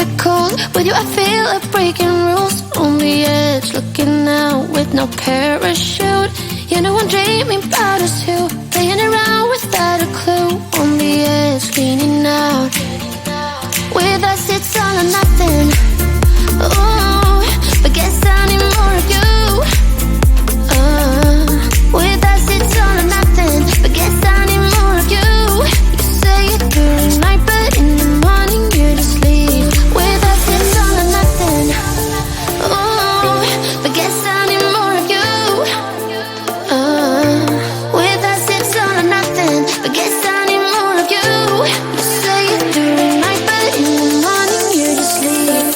it cold. With you I feel like breaking rules. On the edge, looking out with no parachute. You know I'm dreaming about us two, playing around without a clue. On the edge, leaning out. With us it's all or nothing. Ooh, but guess I need more of you. With us it's all or nothing, but guess I need more of you. You say it during night, but in the morning you just leave. With us it's all or nothing. Ooh, but guess I need more of you. With us it's all or nothing, but guess I need more of you. You say it during night, but in the morning you just leave.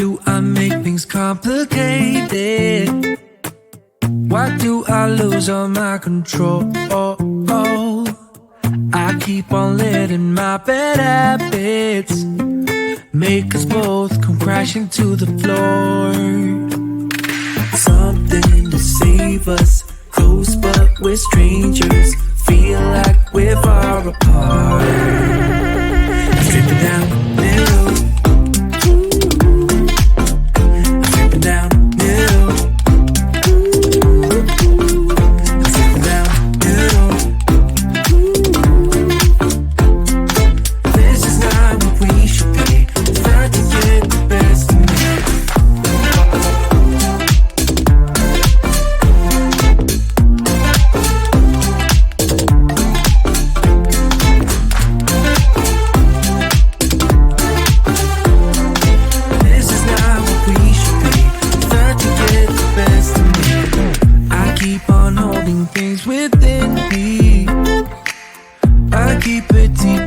do I make things complicated? Why do I lose all my control? I keep on letting my bad habits make us both come crashing to the floor. Something to save us, close but we're strangers. Feel like we're far apart. I'm stripping down the middle. I'm stripping down the middle. I'm stripping down the middle. This is not what we should be. Trying to get the best of me.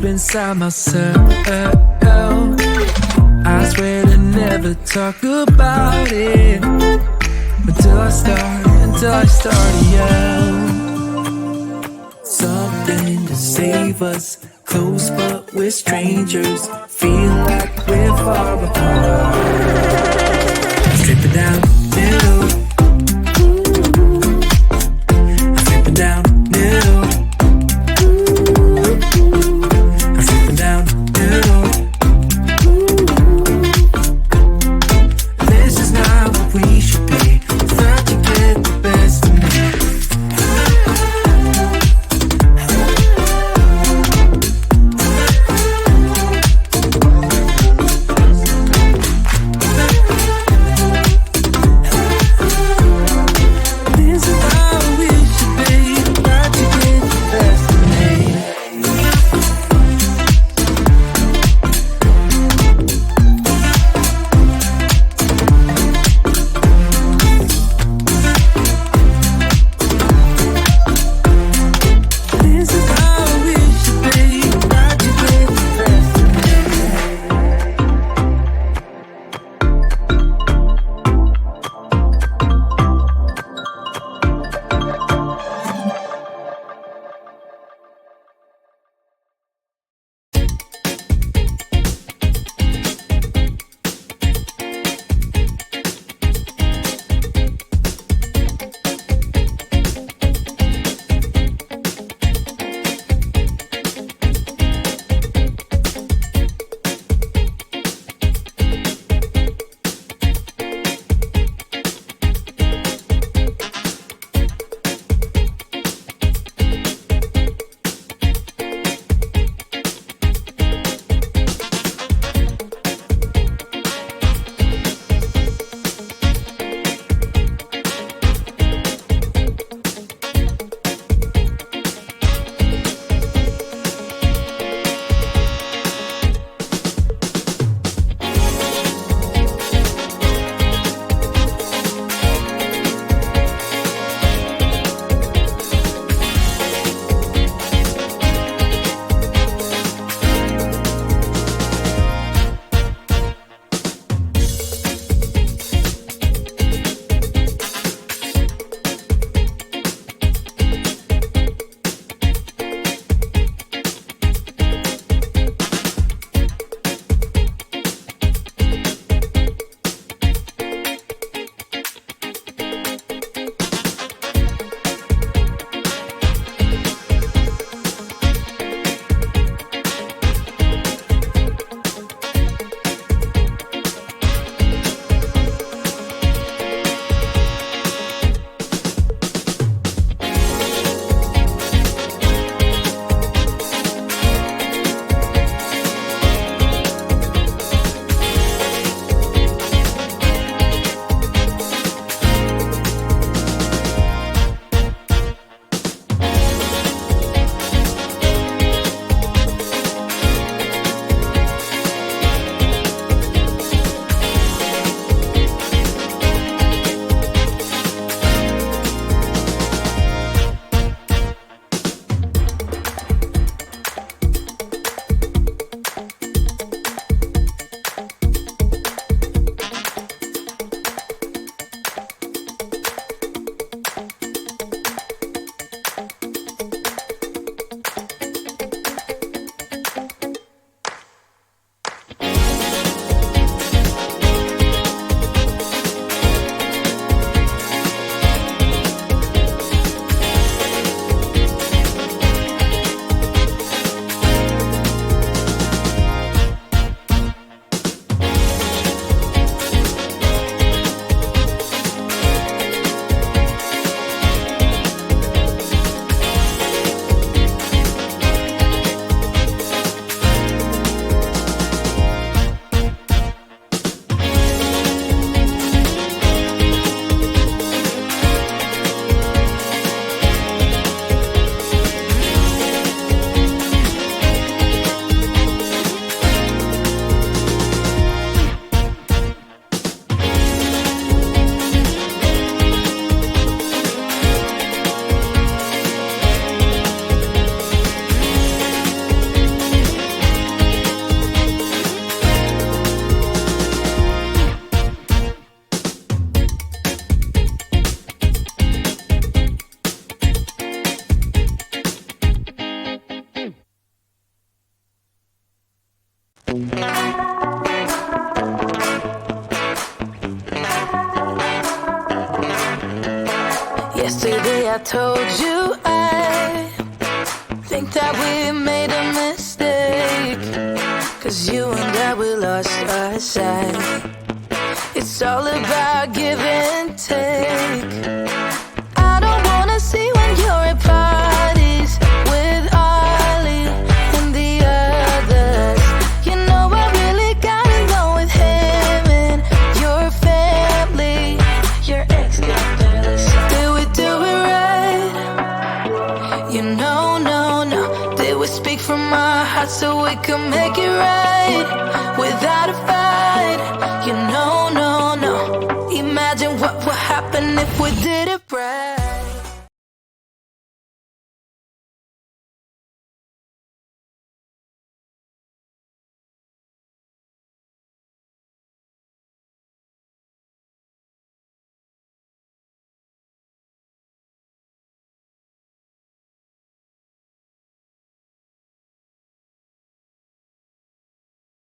Inside myself, I swear to never talk about it until I start to yell. Something to save us, close but we're strangers. Feel like we're far apart. Stripping down the middle. Stripping down the middle. Yesterday I told you I think that we made a mistake, 'cause you and I, we lost our sight. It's all about give and take. I don't wanna see when you're at parties with Ollie and the others. You know I really got along with him and your family. Your ex got jealous. Did we do it right? You know, no. Did we speak from our hearts so we could make it right? Without